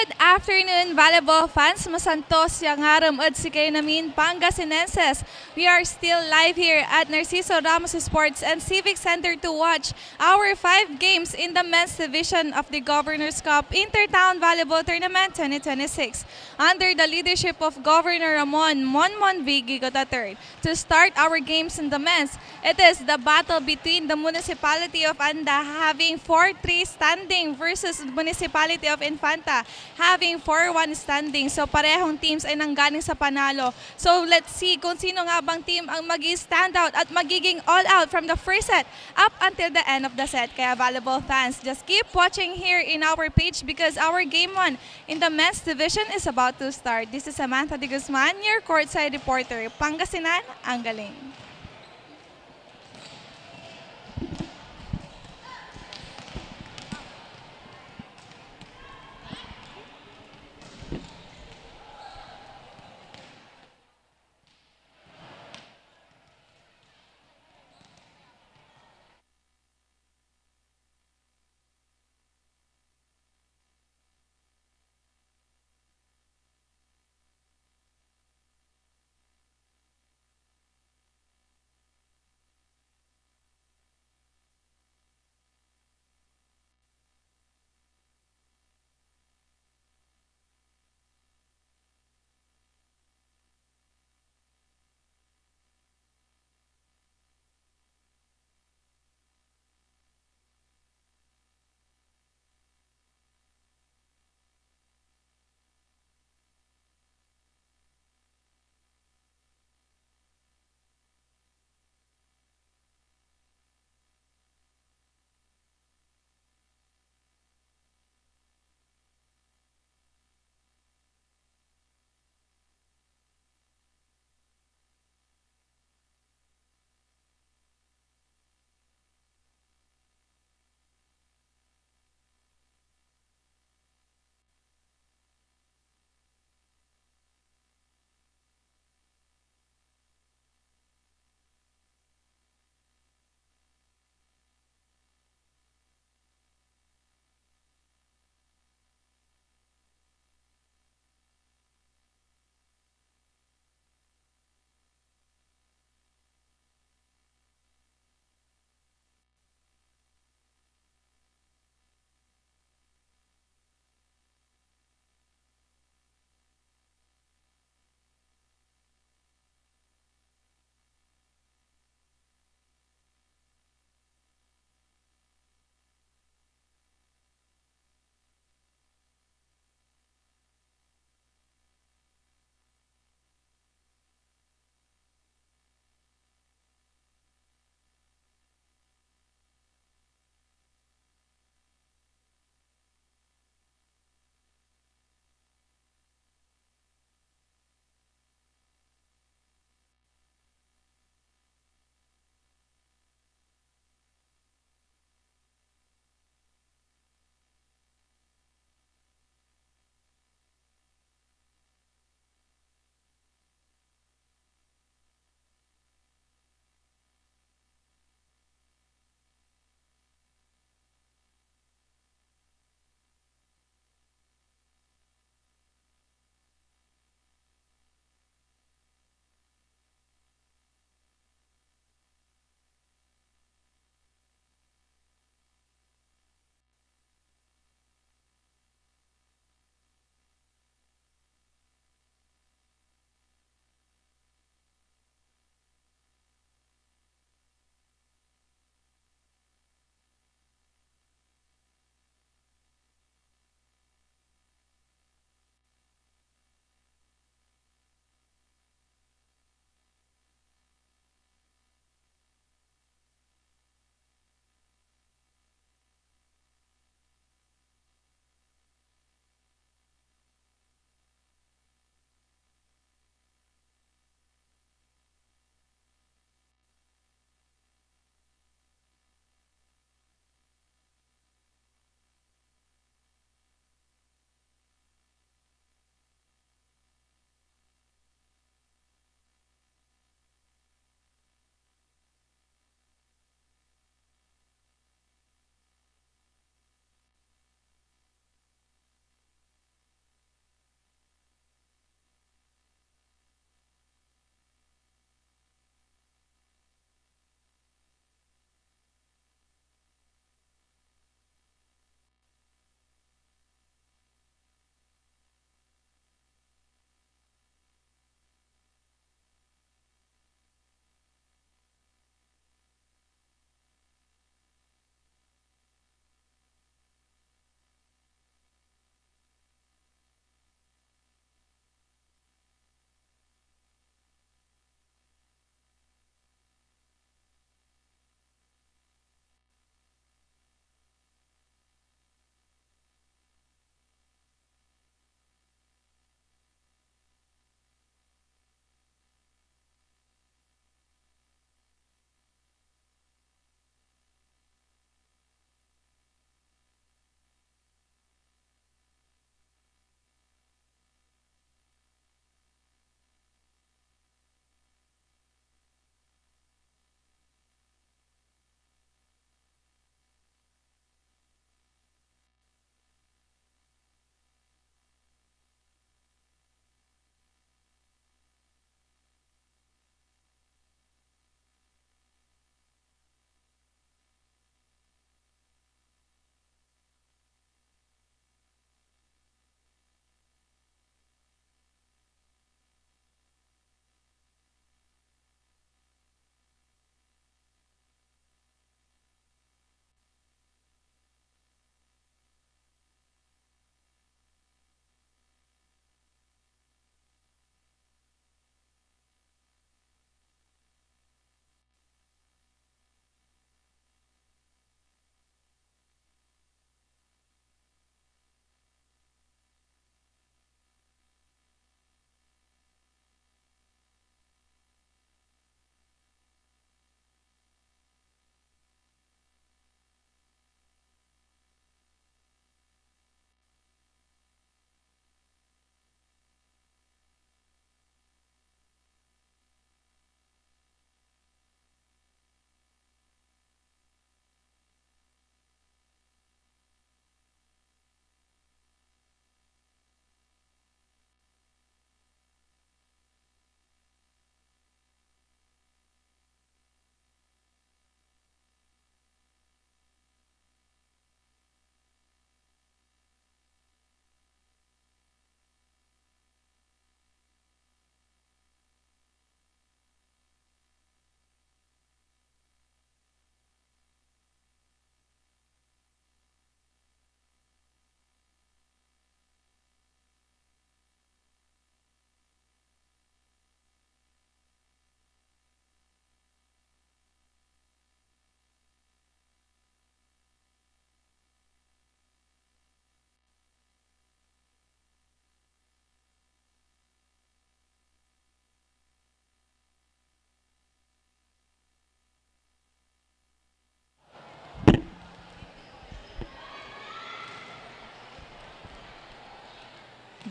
Good afternoon, volleyball fans. Masantos yang aram at si kayo namin Pangasinenses. We are still live here at Narciso Ramos Sports and Civic Center to watch our 5 games in the men's division of the Governor's Cup Inter-Town Volleyball Tournament 2026 under the leadership of Governor Ramon V, Guico III. To start our games in the men's, it is the battle between the municipality of Anda having 4-3 standing versus municipality of Infanta having 4-1 standing. So parehong teams ay nanggaling sa panalo. So let's see kung sino nga bang team ang mag-stand out at magiging all out from the first set up until the end of the set. Kaya volleyball fans, just keep watching here in our page because our game 1 in the men's division is about to start. This is Samantha de Guzman, your courtside reporter. Pangasinan, ang galing.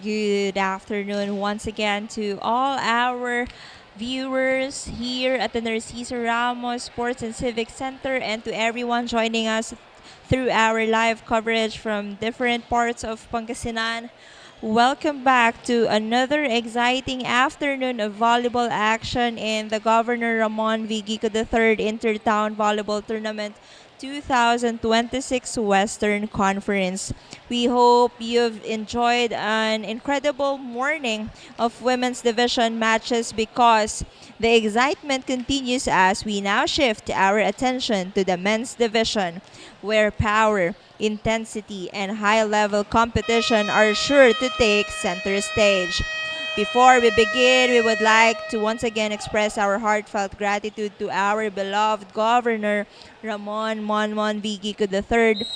Good afternoon once again to all our viewers here at the Narciso Ramos Sports and Civic Center and to everyone joining us through our live coverage from different parts of Pangasinan. Welcome back to another exciting afternoon of volleyball action in the Governor Ramon V. Guico III Inter-Town Volleyball Tournament 2026 Western Conference. We hope you've enjoyed an incredible morning of women's division matches because the excitement continues as we now shift our attention to the men's division, where power, intensity, and high level competition are sure to take center stage. Before we begin, we would like to once again express our heartfelt gratitude to our beloved Governor Ramon V. Gico III,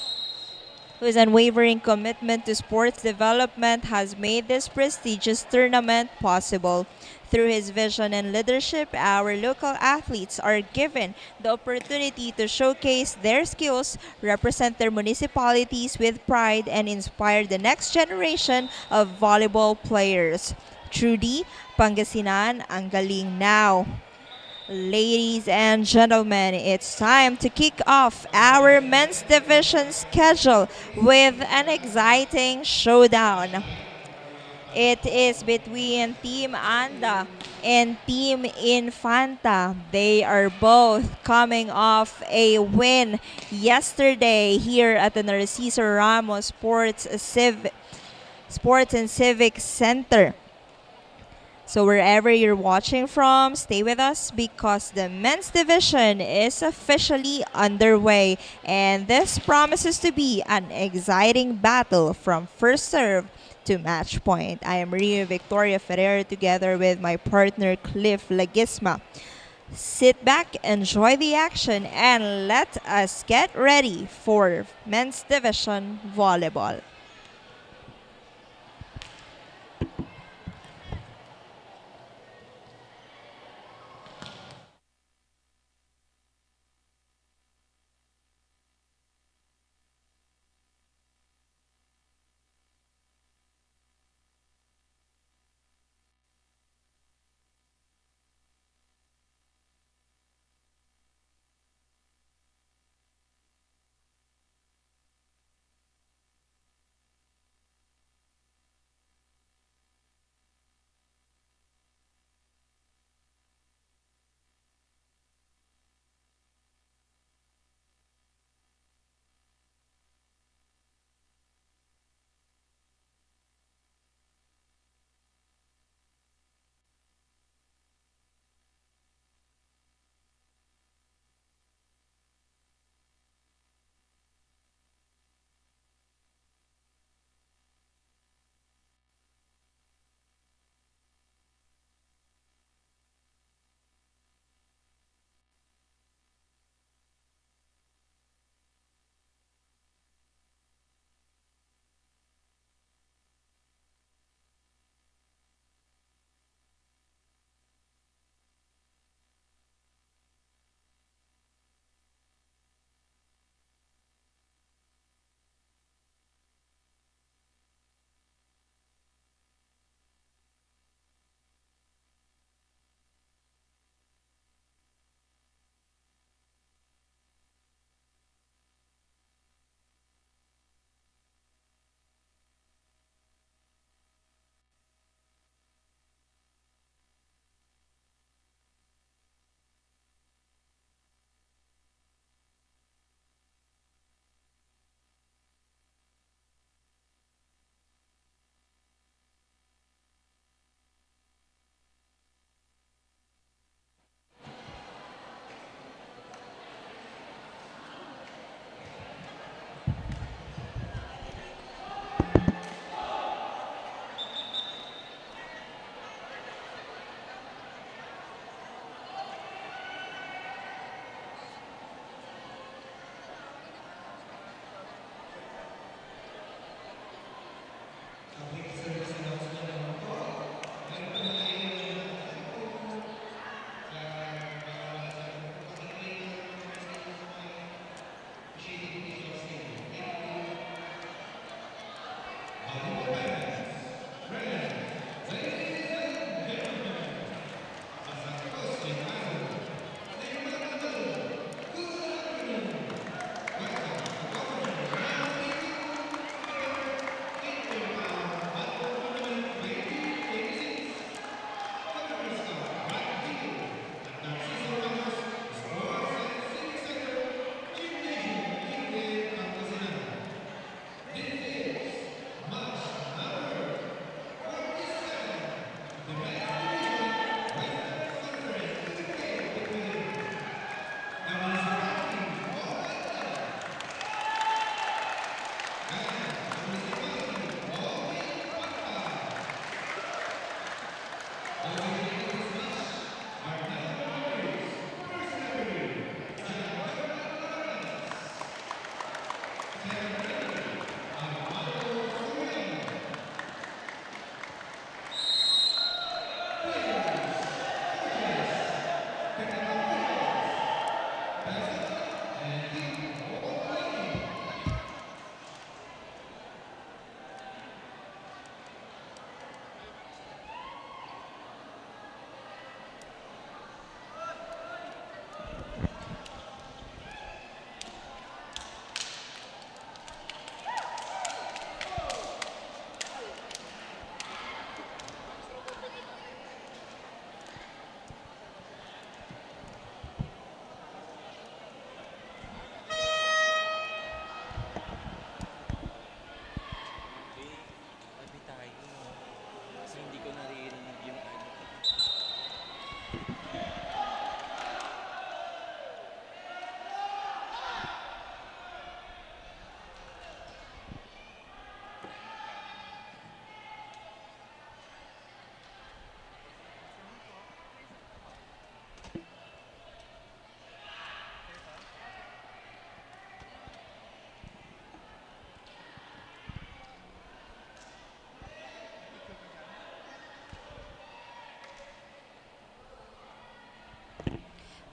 whose unwavering commitment to sports development has made this prestigious tournament possible. Through his vision and leadership, our local athletes are given the opportunity to showcase their skills, represent their municipalities with pride, and inspire the next generation of volleyball players. Trudy, Pangasinan, ang galing now. Ladies and gentlemen, it's time to kick off our men's division schedule with an exciting showdown. It is between Team Anda and Team Infanta. They are both coming off a win yesterday here at the Narciso Ramos Sports and Civic Center. So wherever you're watching from, stay with us because the men's division is officially underway and this promises to be an exciting battle from first serve to match point. I am Rio Victoria Ferrer together with my partner Cliff Lagisma. Sit back, enjoy the action, and let us get ready for men's division volleyball.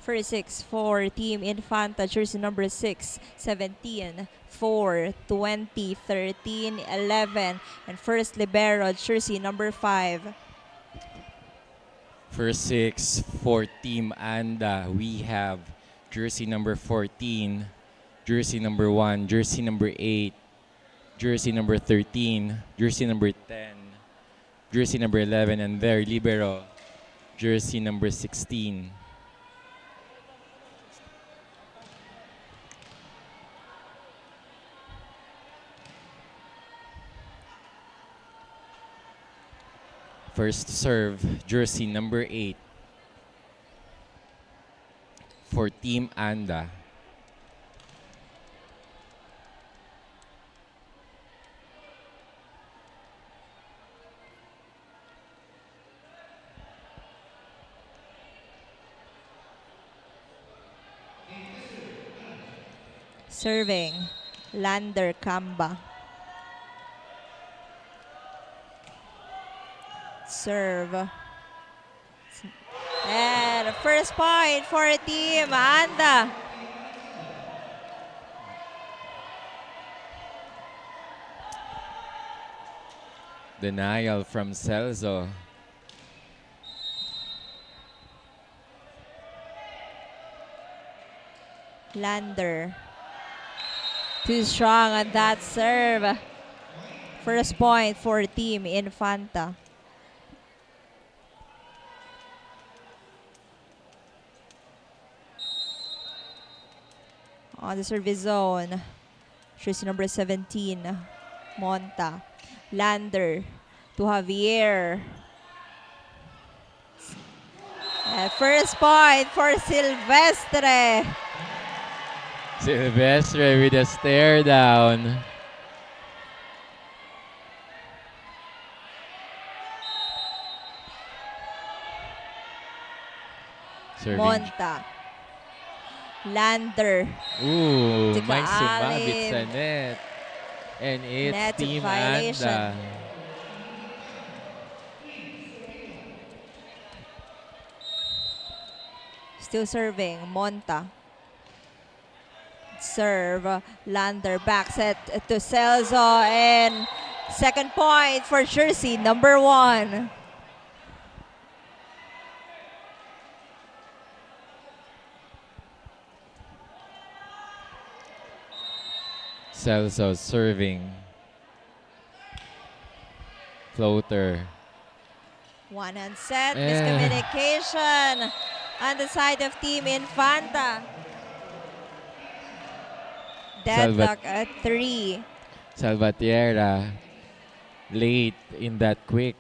First 6 for Team Infanta, jersey number 6, 17, 4, 20, 13, 11. And first libero, jersey number 5. First 6 for Team Anda, we have jersey number 14, jersey number 1, jersey number 8, jersey number 13, jersey number 10, jersey number 11, and their libero, jersey number 16. First to serve, jersey number 8 for Team Anda. Serving, Lander Kamba. Serve. And first point for Team Anda. Denial from Celso. Lander. Too strong on that serve. First point for Team Infanta. On the service zone, jersey number 17, Monta. Lander to Javier. First point for Silvestre. Silvestre with a stare down. Serving. Monta. Lander. Ooh, to may sumabit Kaalim. sa net. And it's Net Team violation. Anda. Still serving, Monta. Serve, Lander back set to Celso, and second point for jersey number 1. Celso serving. Floater. One hand set, miscommunication on the side of Team Infanta. Deadlock at 3. Salvatierra late in that quick.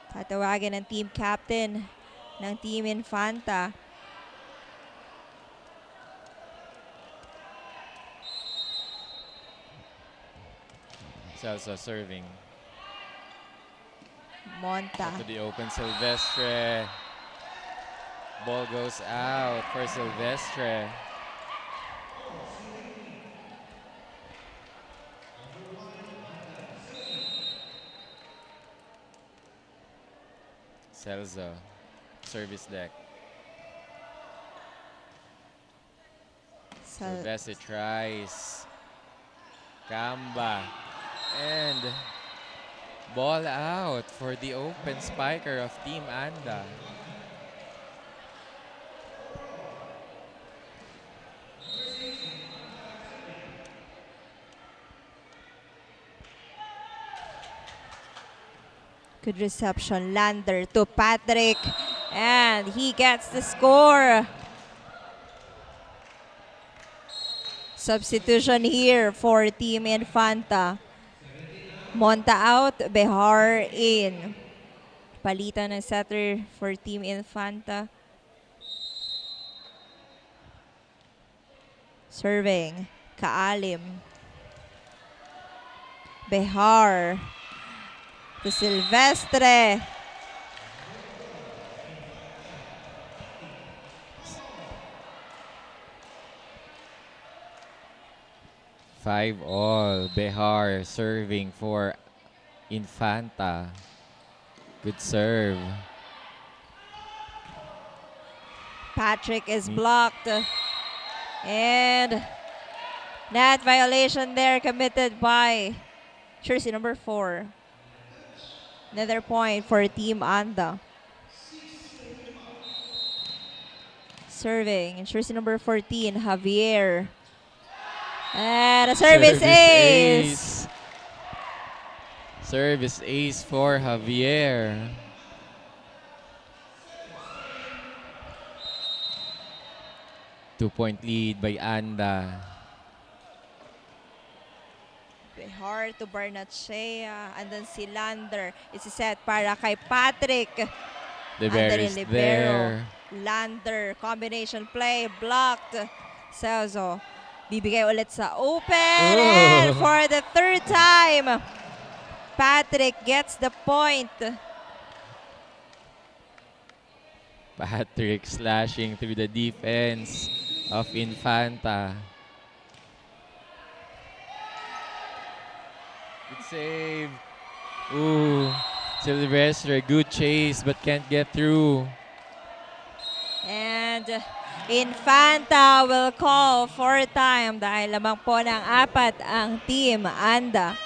Tatawagan ng team captain ng Team Infanta. Celso serving. Monta. To the open Silvestre. Ball goes out for Silvestre. Celso, service deck. Silvestre tries. Kamba. And ball out for the open spiker of Team Anda. Good reception, Lander to Patrick, and he gets the score. Substitution here for Team Infanta. Monta out, Behar in. Palitan ng setter for Team Infanta. Serving, Kaalim. Behar to Silvestre. Five all. Behar serving for Infanta. Good serve. Patrick is blocked. And net violation there committed by jersey number 4. Another point for Team Anda. Serving, jersey number 14, Javier. And a service ace. Service ace for Javier. Two-point lead by Anda. Hard to Barnachea. And then si Lander. Isi-set para kay Patrick. Libero is there. Lander, combination play, blocked. Celso, bibigay ulit sa open. And for the third time, Patrick gets the point. Patrick slashing through the defense of Infanta. Good save. Ooh, Silvestre, good chase but can't get through. And Infanta will call for time dahil lamang po ng 4 ang Team Anda.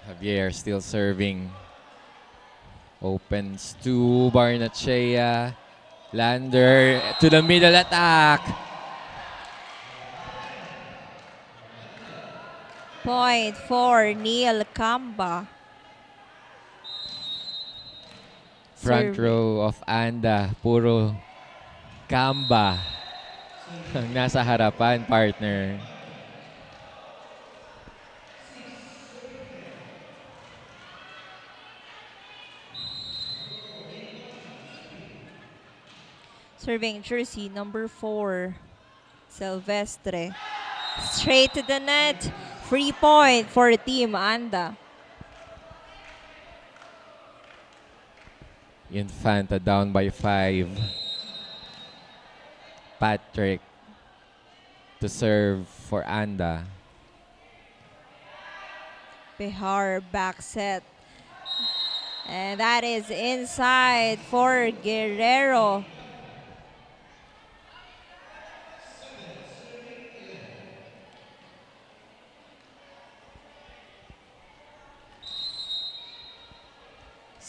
Javier still serving. Opens to Barnachea. Lander to the middle attack. Point for Neil Camba. Front row of Anda, puro Kamba ang nasa harapan, partner. Serving jersey number 4, Silvestre. Straight to the net. Free point for Team Anda. Infanta down by 5. Patrick to serve for Anda. Behar back set. And that is inside for Guerrero.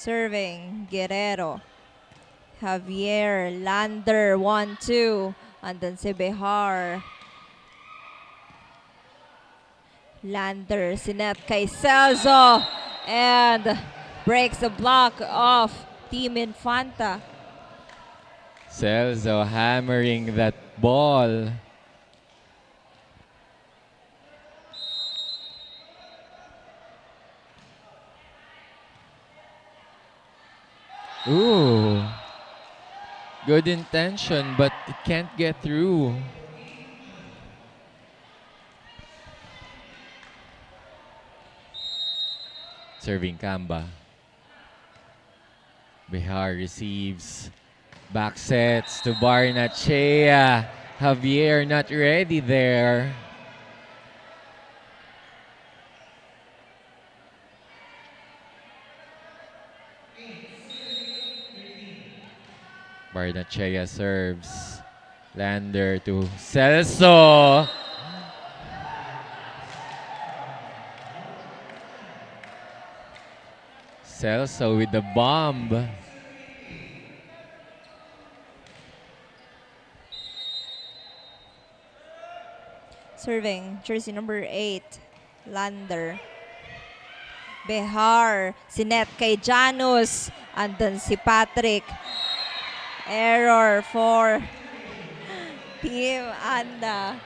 Serving Guerrero. Javier, Lander, 1-2. And then si Behar. Lander, sinet kay Celso. And breaks the block of Team Infanta. Celso hammering that ball. Ooh. Good intention, but it can't get through. Serving Kamba. Behar receives. Back sets to Barnachea. Javier not ready there. Barnachea serves. Lander to Celso. Celso with the bomb. Serving jersey number 8, Lander. Behar, sinet kay Janus. Andun si Patrick. Error for Team Anda.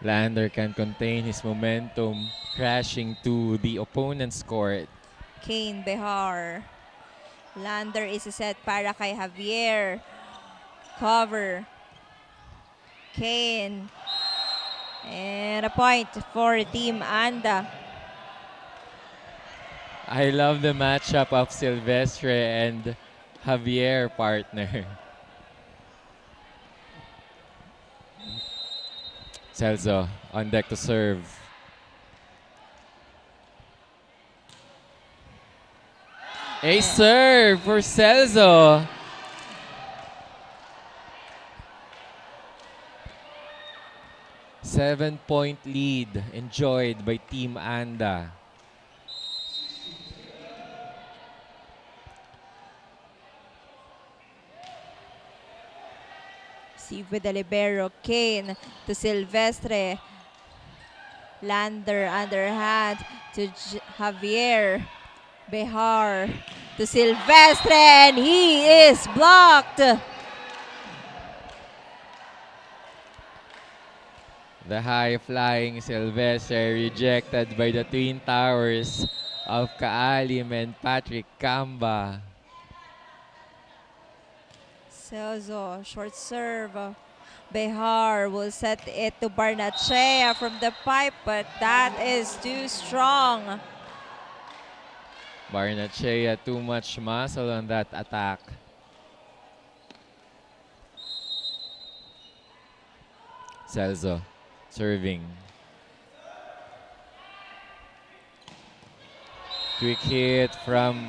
Lander can contain his momentum, crashing to the opponent's court. Kane Behar. Lander is set para kay Javier. Cover. Kane. And a point for Team Anda. I love the matchup of Silvestre and Javier, partner. Celso on deck to serve. A serve for Celso. Seven-point lead enjoyed by Team Anda. See with the libero, Kane to Silvestre. Lander underhand to Javier. Behar to Silvestre, and he is blocked. The high-flying Silvestre rejected by the twin towers of Kaalim and Patrick Camba. Celso, short serve. Behar will set it to Barnachea from the pipe, but that is too strong. Barnachea, too much muscle on that attack. Celso serving. Quick hit from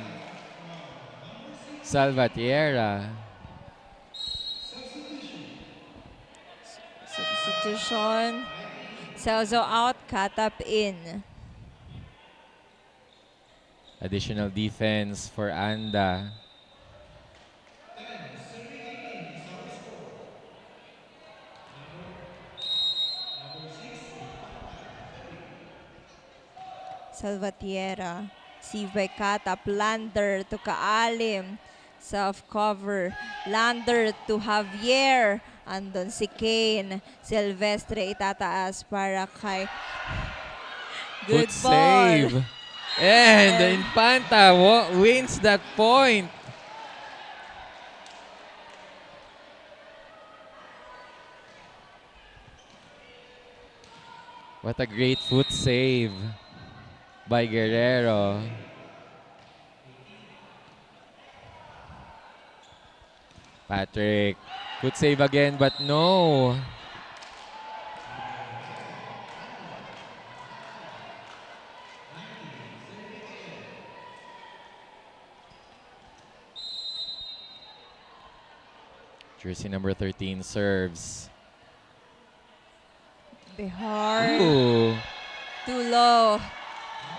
Salvatierra. Substitution. Celso out, Katap in. Additional defense for Anda. Salvatierra. Save by Katap. Lander to Kaalim. Self-cover. Lander to Javier. Andon si Kane. Silvestre itataas para kay... Good Good ball. save. And the Infanta wins that point. What a great foot save by Guerrero. Patrick, good save again, but no. Jersey number 13 serves. Behar. Ooh, Too low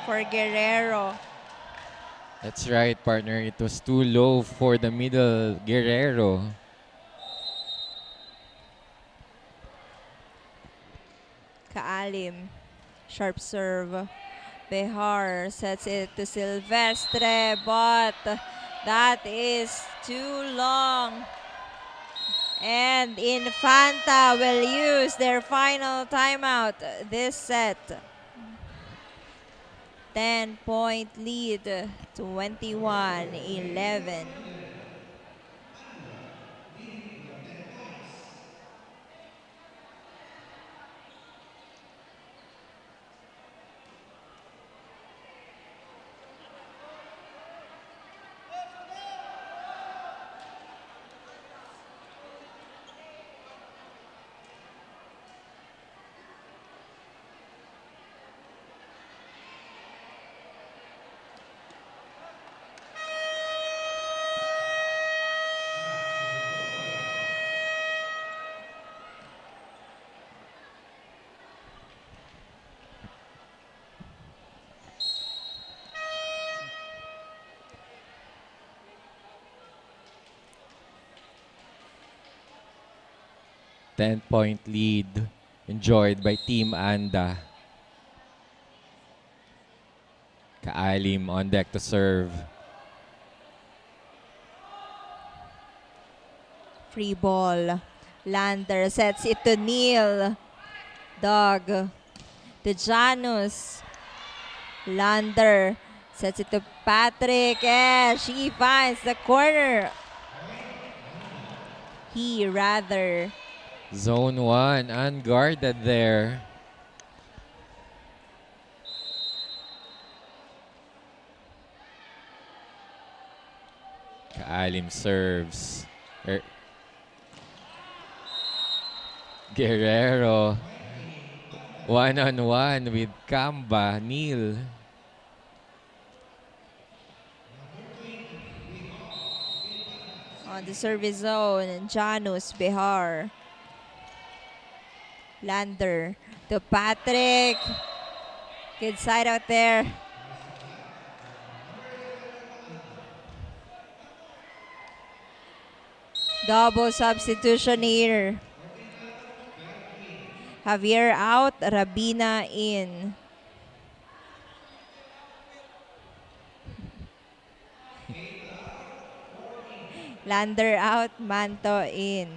for Guerrero. that's right, partner. It was too low for the middle Guerrero. Kaalim. Sharp serve. Behar sets it to Silvestre, but that is too long. And Infanta will use their final timeout this set. 10-point lead, 21-11. Ten-point lead enjoyed by Team Anda. Kaalim on deck to serve. Free ball. Lander sets it to Neil. Dog to Janus. Lander sets it to Patrick, and she finds the corner. He rather. Zone 1, unguarded there. Kaalim serves. Guerrero. One-on-one with Kamba, Neil. On the service zone, Janus Behar. Lander to Patrick. Good side out there. Double substitution here. Javier out, Rabina in. Lander out, Manto in.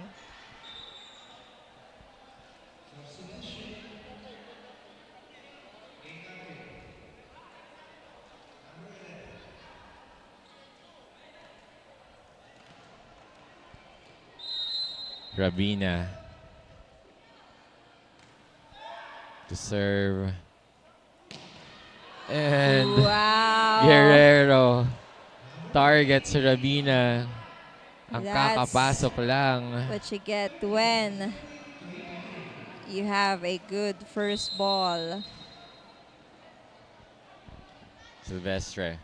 Rabina to serve. And Wow. Guerrero targets Rabina. Ang That's kakapasok lang. what you get when you have a good first ball. Silvestre.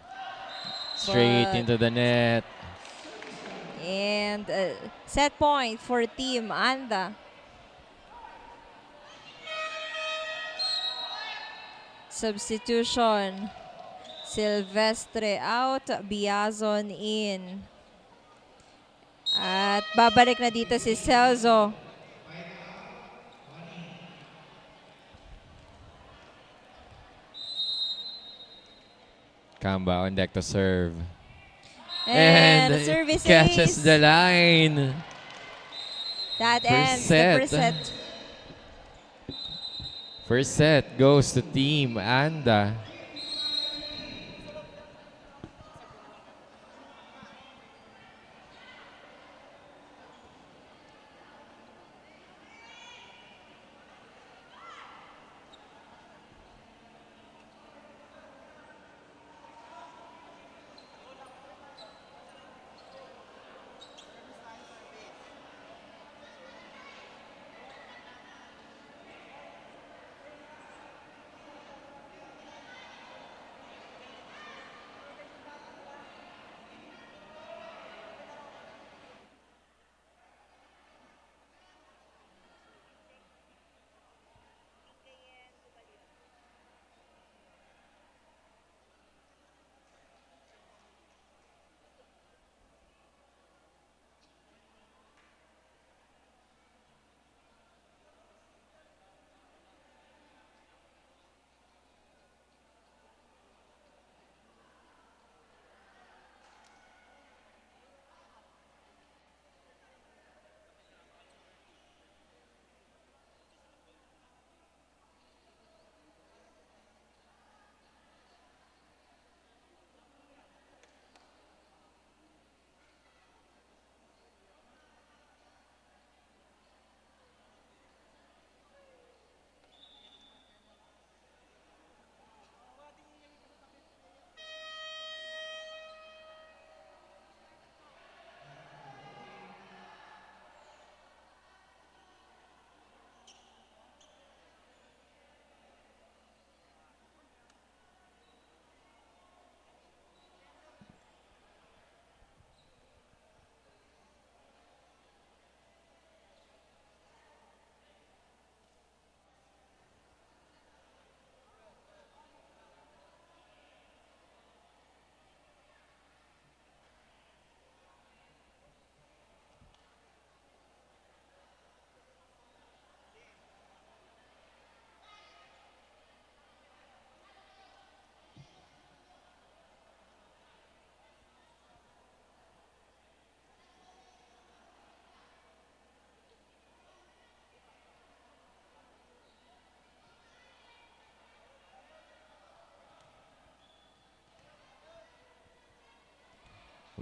Straight into the net. And set point for Team Anda. Substitution. Silvestre out, Biazon in. At babalik na dito si Celso. Kamba on deck to serve. And service catches ace. the line. That First ends set. the first set. First set goes to Team Anda.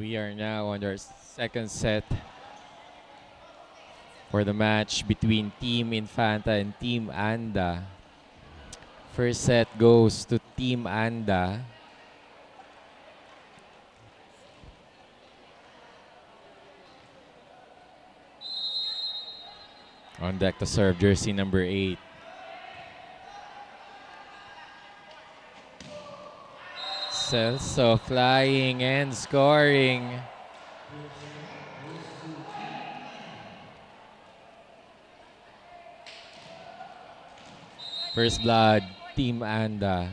We are now on our second set for the match between Team Infanta and Team Anda. First set goes to Team Anda. On deck to serve, jersey number 8. Celso flying and scoring. First blood, Team Anda.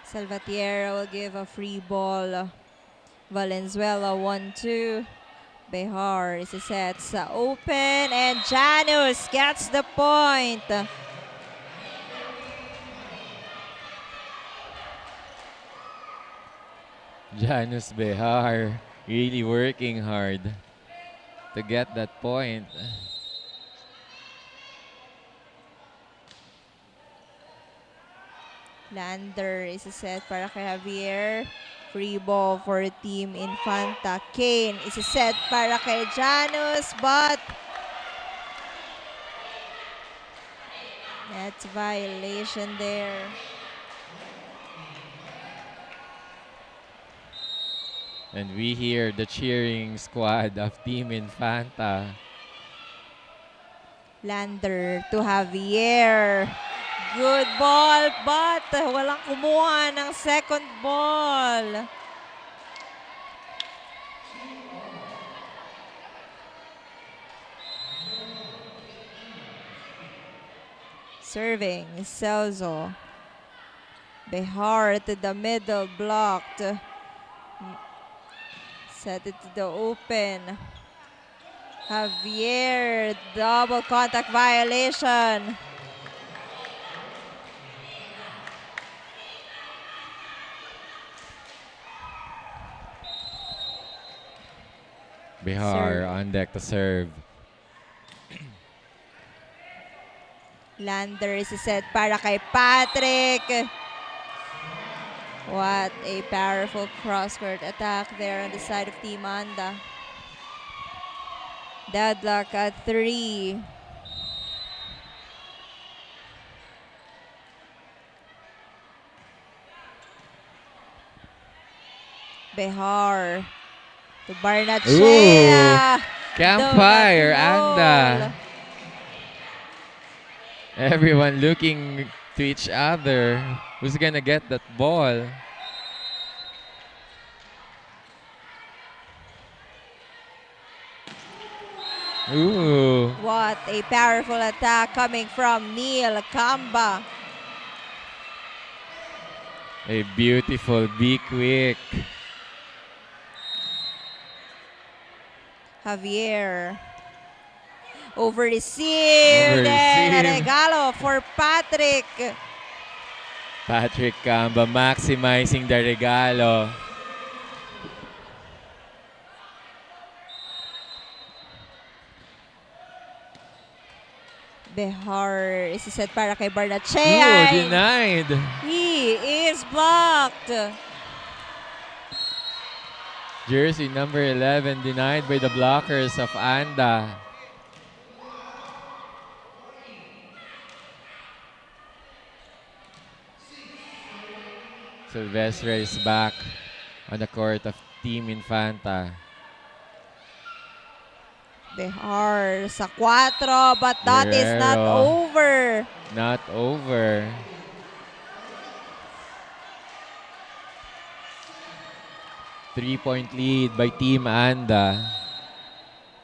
Salvatierra will give a free ball. Valenzuela 1-2. Behar is set sa open and Janus gets the point. Janus Behar really working hard to get that point. Lander is set para kay Javier. Free ball for Team Infanta. Kane is set para kay Janus, but that's violation there. And we hear the cheering squad of Team Infanta. Lander to Javier. Good ball, but walang kumuha ng second ball. Serving, Celso. Behar to the middle, blocked. Set it to the open. Javier, double contact violation. Behar on deck to serve. Lander is set para kay Patrick. What a powerful cross-court attack there on the side of Team Anda. Deadlock at 3. Behar to Barnachea. Campfire, Anda. Everyone looking to each other. Who's gonna get that ball? Ooh. What a powerful attack coming from Neil Kamba. A beautiful be quick. Javier. Over received and a regalo for Patrick. Patrick Kamba maximizing the regalo. Behar is set para kay Barnachea. Ooh, denied. He is blocked. Jersey number 11 denied by the blockers of Anda. Silvestre is back on the court of Team Infanta. Behar sa 4, but that is not over. Not over. Three-point lead by Team Anda.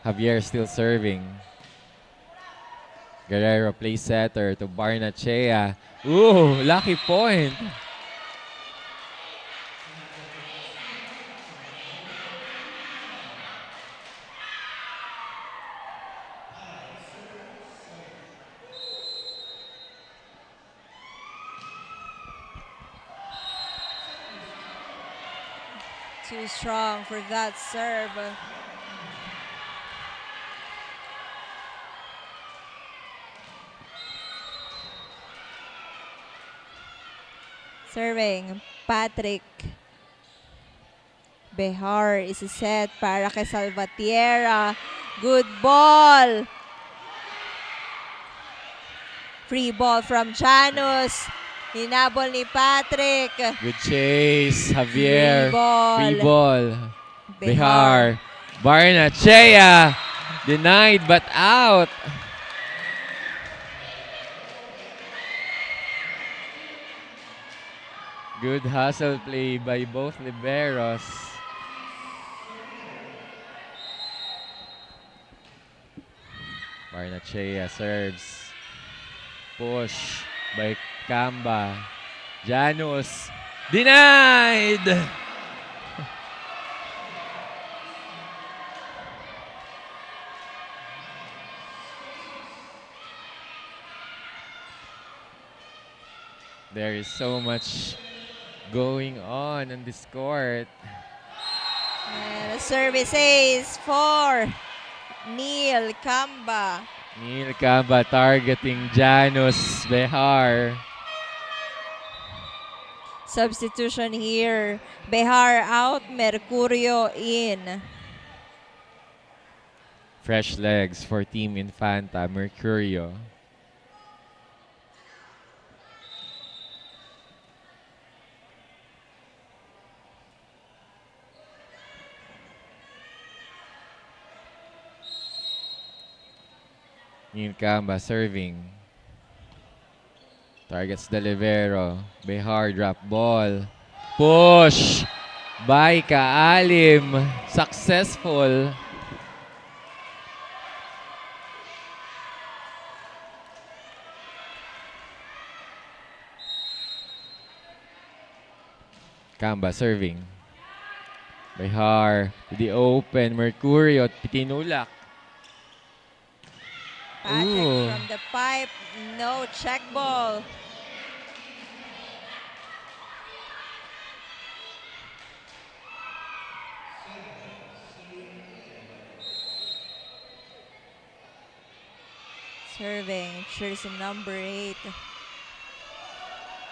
Javier still serving. Guerrero plays setter to Barnachea. Ooh, lucky point. Too strong for that serve. Serving, Patrick. Behar is set para kay Salvatierra. Good ball. Free ball from Janus. Hinabol ni Patrick. Good chase, Javier. Free ball. Free ball. Behar. Behar. Barnechea. Denied but out. Good hustle play by both liberos. Barnechea serves. Push by Kamba. Janus. Denied! There is so much going on this court. And the service ace for Neil Kamba. Neil Kamba targeting Janus Behar. Substitution here. Behar out, Mercurio in. Fresh legs for Team Infanta, Mercurio. Neil Kamba serving. Targets the libero. Behar drop ball. Push by Kaalim. Successful. Kamba serving. Behar to the open. Mercurio tinulak. Patrick Ooh. from the pipe. No check ball. Serving, jersey number 8.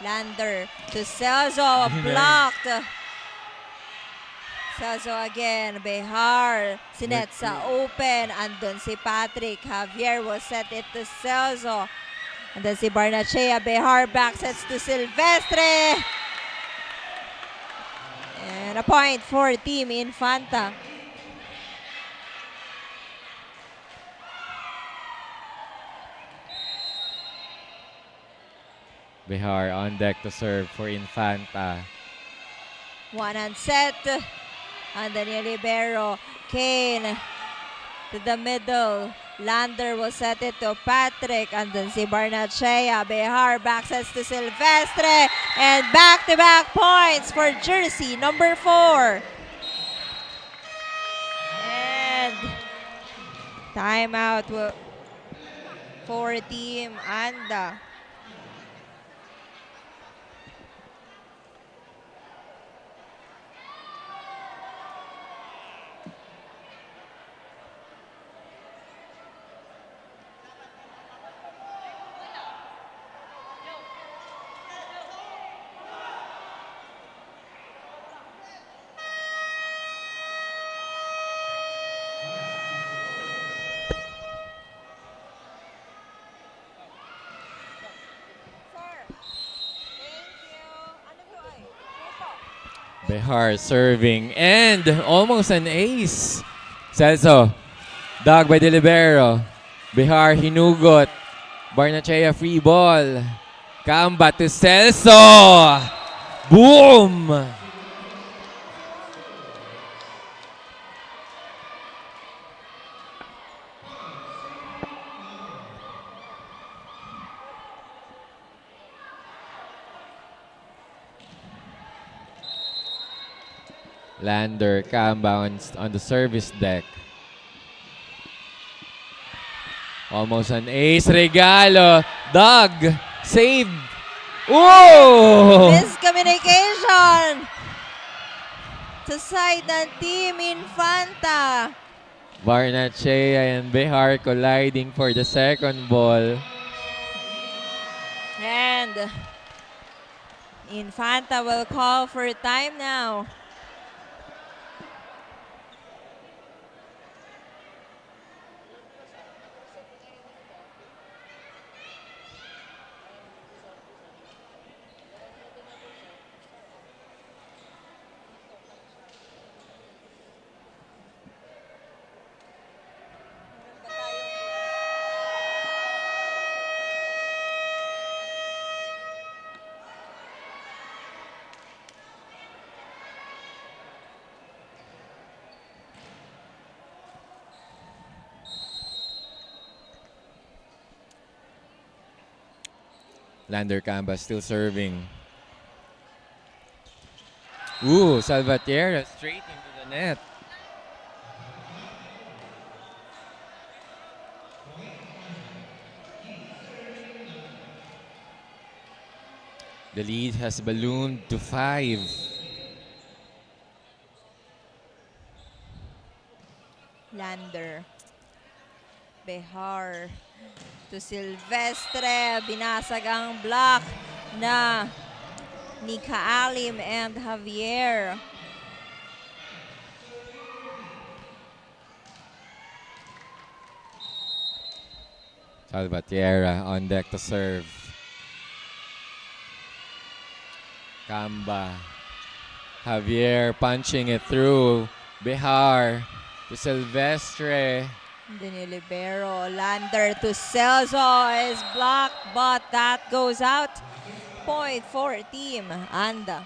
Lander to Celso, blocked. Celso again, Behar, sinet sa open. Andun si Patrick, Javier will set it to Celso. And then si Barnechea, Behar back sets to Silvestre. And a point for Team Infanta. Behar on deck to serve for Infanta. One hand set. And then yung libero, Kane to the middle. Lander will set it to Patrick. And then si Barnechea, Behar back sets to Silvestre. And back-to-back points for jersey number 4. And timeout for Team Anda. Behar serving and almost an ace. Celso, dug by the libero. Behar hinugot. Barnechea free ball. Kamba to Celso. Boom! Lander, Kamba on the service deck. Almost an ace. Regalo. Dug. Save. Oh! Miscommunication sa side ng Team Infanta. Barnechea and Behar colliding for the second ball. And Infanta will call for time now. Lander Camba still serving. Ooh, Salvatierra straight into the net. The lead has ballooned to 5. Lander. Behar to Silvestre. Binasag ang block na ni Kaalim and Javier. Salvatierra on deck to serve. Camba. Javier punching it through. Behar to Silvestre. The libero. Lander to Celso is blocked, but that goes out. Point for Team Anda.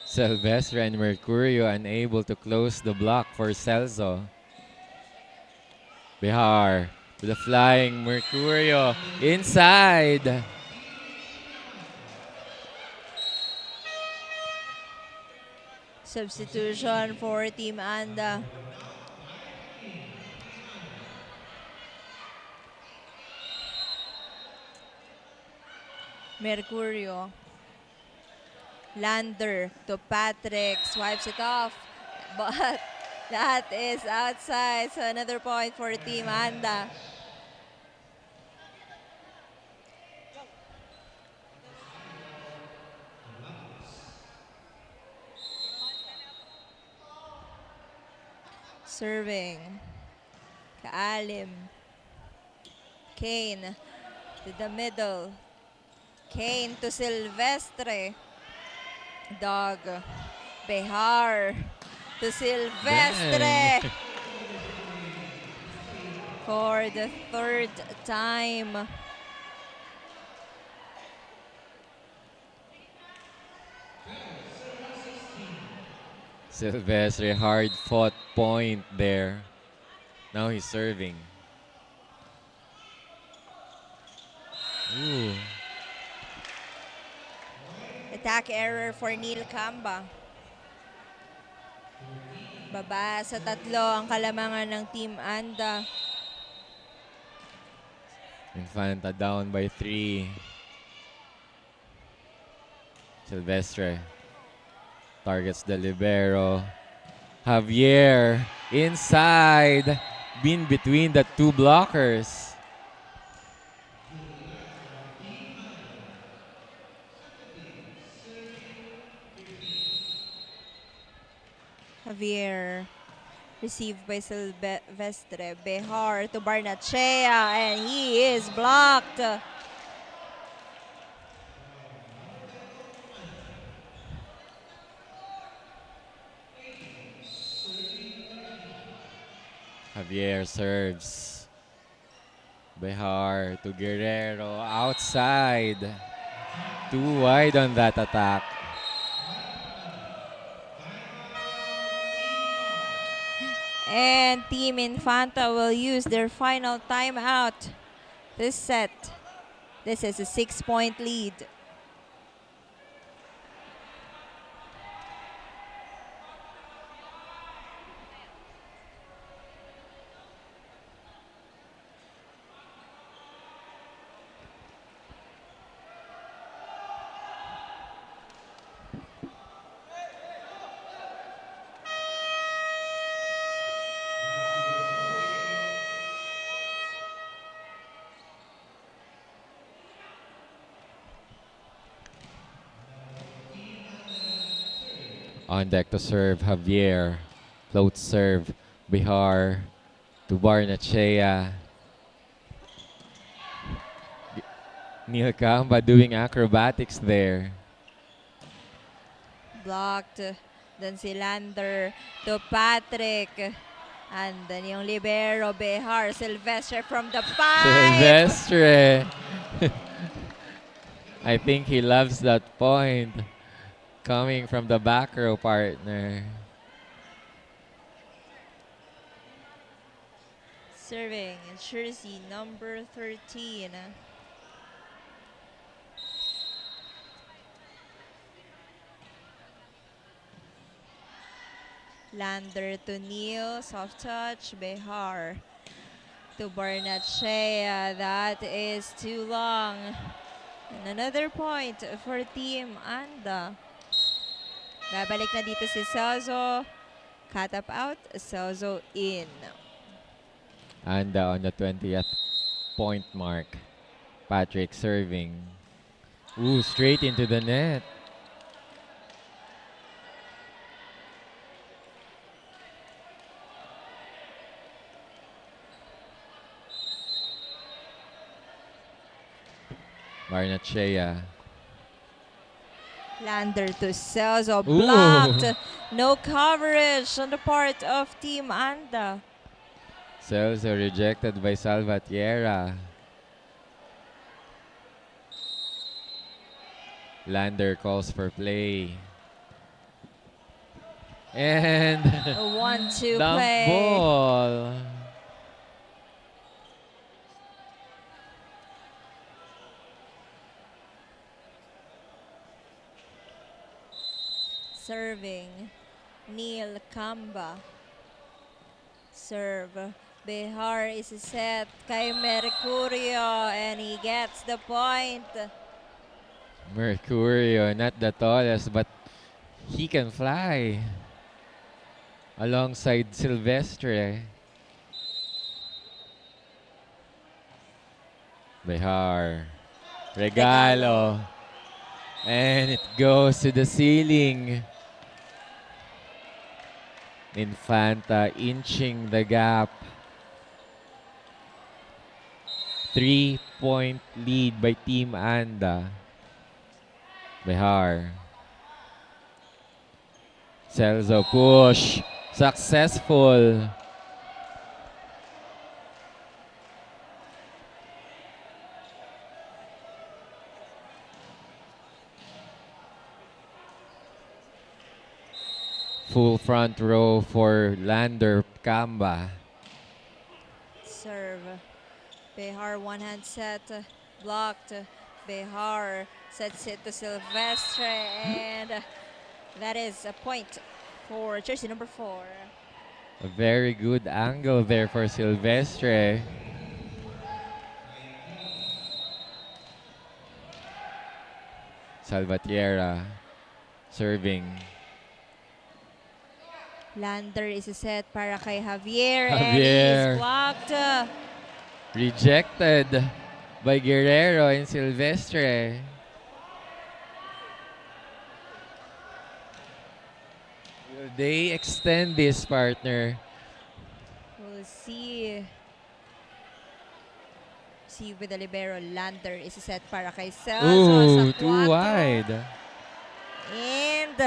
Silvestre and Mercurio unable to close the block for Celso. Behar with a flying Mercurio inside. Substitution for Team Anda. Mercurio. Lander to Patrick. Swipes it off. But that is outside. So another point for Team Anda. Serving. Kaalim. Kane to the middle. Kane to Silvestre. Dog. Behar to Silvestre. Dang. For the third time. Silvestre, hard fought point there. Now he's serving. Ooh. Attack error for Neil Camba. Baba sa 3 ang kalamangan ng Team Anda. Infanta down by 3. Silvestre targets the libero. Javier inside. Been between the 2 blockers. Javier received by Silvestre. Behar to Barnachea, and he is blocked. Javier serves. Behar to Guerrero outside. Too wide on that attack. And Team Infanta will use their final timeout this set. This is a 6-point lead. On deck to serve, Javier. Float serve, Bihar to Barnechea. Neil Kamba doing acrobatics there. Blocked. Then si Lander to Patrick. And then yung libero, Behar, Silvestre from the pipe. Silvestre. I think he loves that point. Coming from the back row partner. Serving jersey number 13. Lander to Neil, soft touch, Behar to Barnechea. That is too long. And another point for Team Anda. Babalik na dito si Celso. Cut up out, Celso in. And on the 20th point mark, Patrick serving. Ooh, straight into the net. Barnechea. Lander to Celso, Ooh. blocked. No coverage on the part of Team Anda. Celso rejected by Salvatierra. Lander calls for play. And A 1-2 dump play. ball. Serving, Neil Kamba. Serve, Behar is set kay Mercurio and he gets the point. Mercurio, not the tallest, but he can fly. Alongside Silvestre. Behar. Regalo. And it goes to the ceiling. Infanta inching the gap. 3-point lead by Team Anda. Behar. Celso push. Successful. Full front row for Lander Kamba. Serve, Behar one hand set, blocked. Behar sets it to Silvestre and that is a point for jersey number 4. A very good angle there for Silvestre. Salvatierra serving. Lander is set para kay Javier, and Javier. he's blocked. Rejected by Guerrero and Silvestre. Will they extend this, partner? We'll see. See with the libero, Lander is set para kay Celso Ooh, sa too 4. wide. And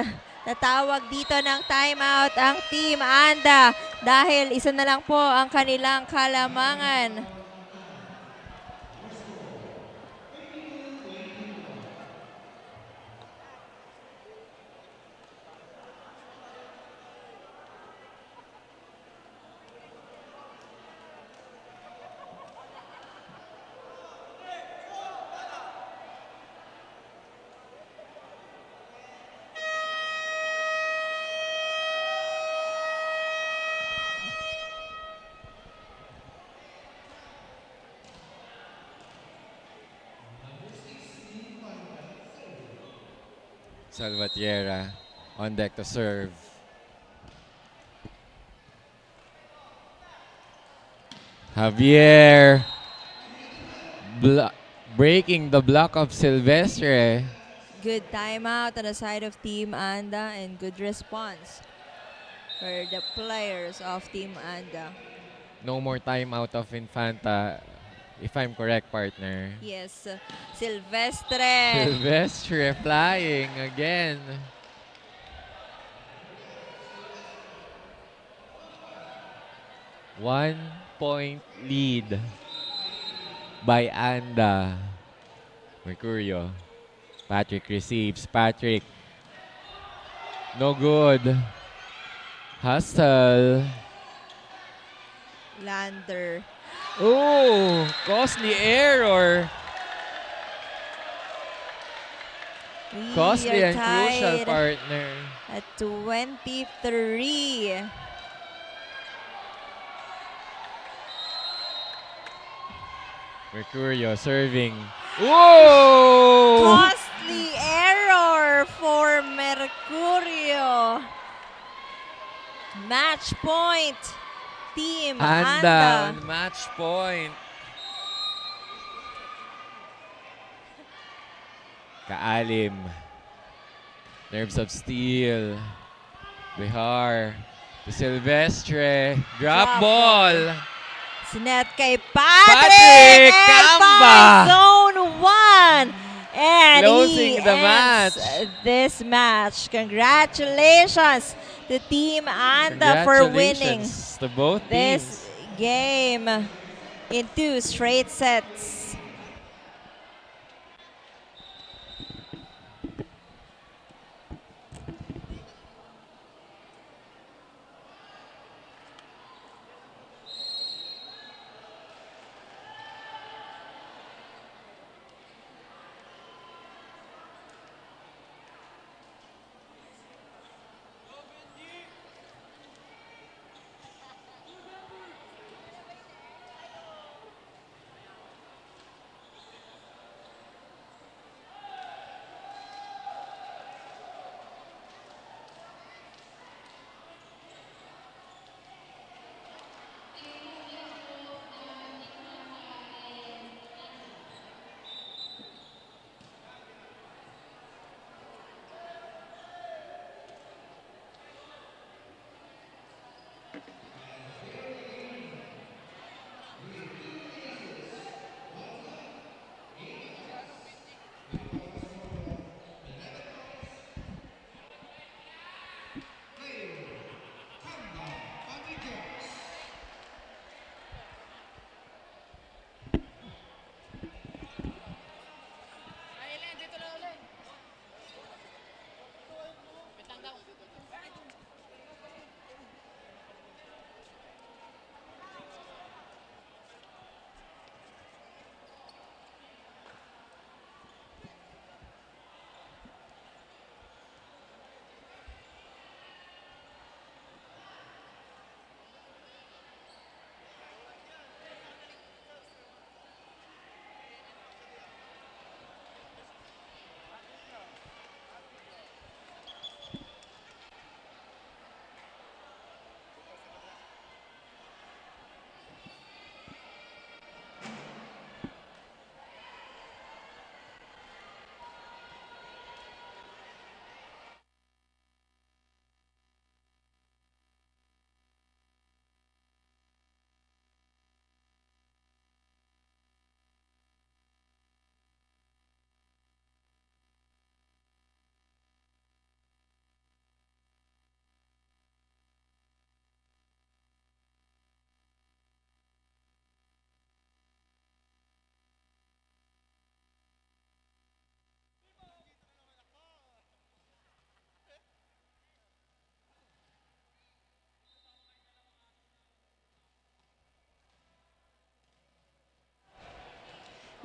natawag dito ng timeout ang Team Anda dahil isa na lang po ang kanilang kalamangan. Salvatierra on deck to serve. Javier breaking the block of Silvestre. Good timeout on the side of Team Anda and good response for the players of Team Anda. No more time out of Infanta, if I'm correct, partner. Yes, Silvestre. Silvestre flying again. One-point lead by Anda. Mercurio. Patrick receives. Patrick. No good. Hustle. Lander. Oh, costly error. Costly We are and crucial, tied partner. at 23. Mercurio serving. Whoa! Costly error for Mercurio. Match point. Team Anda Anda. on match point. Kaalim. Nerves of steel. Bihar. To Silvestre. Drop Drop ball. Sinet kay Patrick Patrick! And Camba! finds zone 1. And Closing he the ends match. this match. Congratulations to Team Anda for winning Congratulations to both this teams. game in 2 straight sets.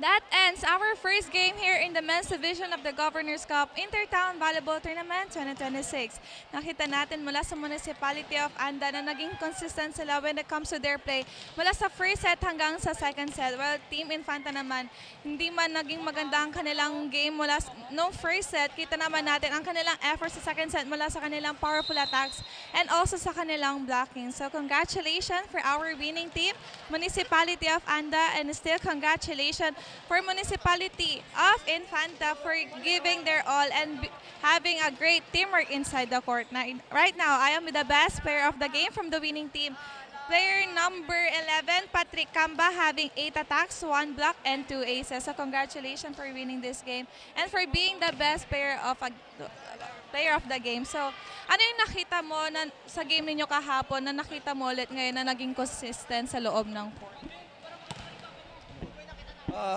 That ends our first game here in the men's division of the Governor's Cup Inter-Town Volleyball Tournament 2026. Nakita natin mula sa municipality of Anda na naging consistent sila when it comes to their play. Mula sa first set hanggang sa second set. Well, Team Infanta naman, hindi man naging maganda ang kanilang game mula no first set. Kita naman natin ang kanilang effort sa second set mula sa kanilang powerful attacks and also sa kanilang blocking. So congratulations for our winning team, Municipality of Anda, and still congratulations for municipality of Infanta for giving their all and having a great teamwork inside the court. Right now, I am with the best player of the game from the winning team. Player number 11, Patrick Camba, having 8 attacks, 1 block, and 2 aces. So congratulations for winning this game and for being the best player of the game. So ano yung nakita mo na, sa game ninyo kahapon na nakita mo ulit ngayon na naging consistent sa loob ng court?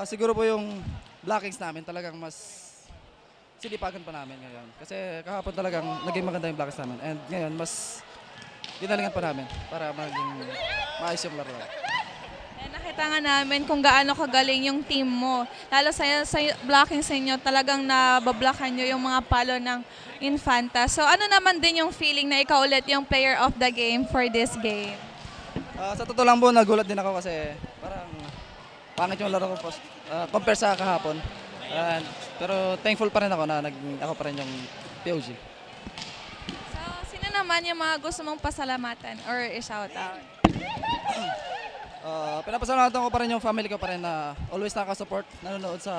Siguro po yung blockings namin talagang mas sinipagan pa namin ngayon. Kasi kahapon talagang naging maganda yung blockings namin. And ngayon mas ginalingan pa namin para maging maayos yung laro. Nakita nga namin kung gaano kagaling yung team mo. Lalo sa blocking sa inyo, talagang nabablokan nyo yung mga palo ng Infanta. So ano naman din yung feeling na ikaw ulit yung player of the game for this game? Sa totoo lang po, nagulat din ako kasi parang pangit yung laro ko compare sa kahapon. Pero thankful pa rin ako na ako pa rin yung POG. So sino naman yung mga gusto mong pasalamatan or i-shoutout? Pinapasalamatan ko pa rin yung family ko pa rin na always nakaka-support, nanonood sa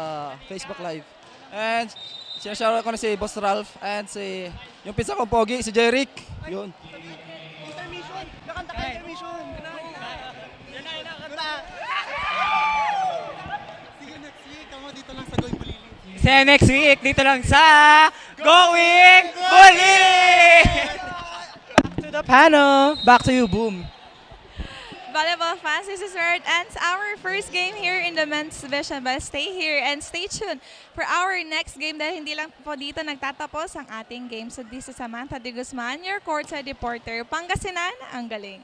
Facebook Live. And sinashoutout ko na si Boss Ralph and yung pinsan kong pogi, si Jeric. Yun. Intermission! Nakanta ka intermission! Yan na, nakanta! See you next week. Ako dito lang sa Going Bulili. See you next week dito lang sa Going Bulili! Back to the panel. Back to you, Boom. Volleyball fans, this is where it ends our first game here in the men's division. But stay here and stay tuned for our next game dahil hindi lang po dito nagtatapos ang ating game. So this is Samantha de Guzman, your courtside reporter. Pangasinan, ang galing.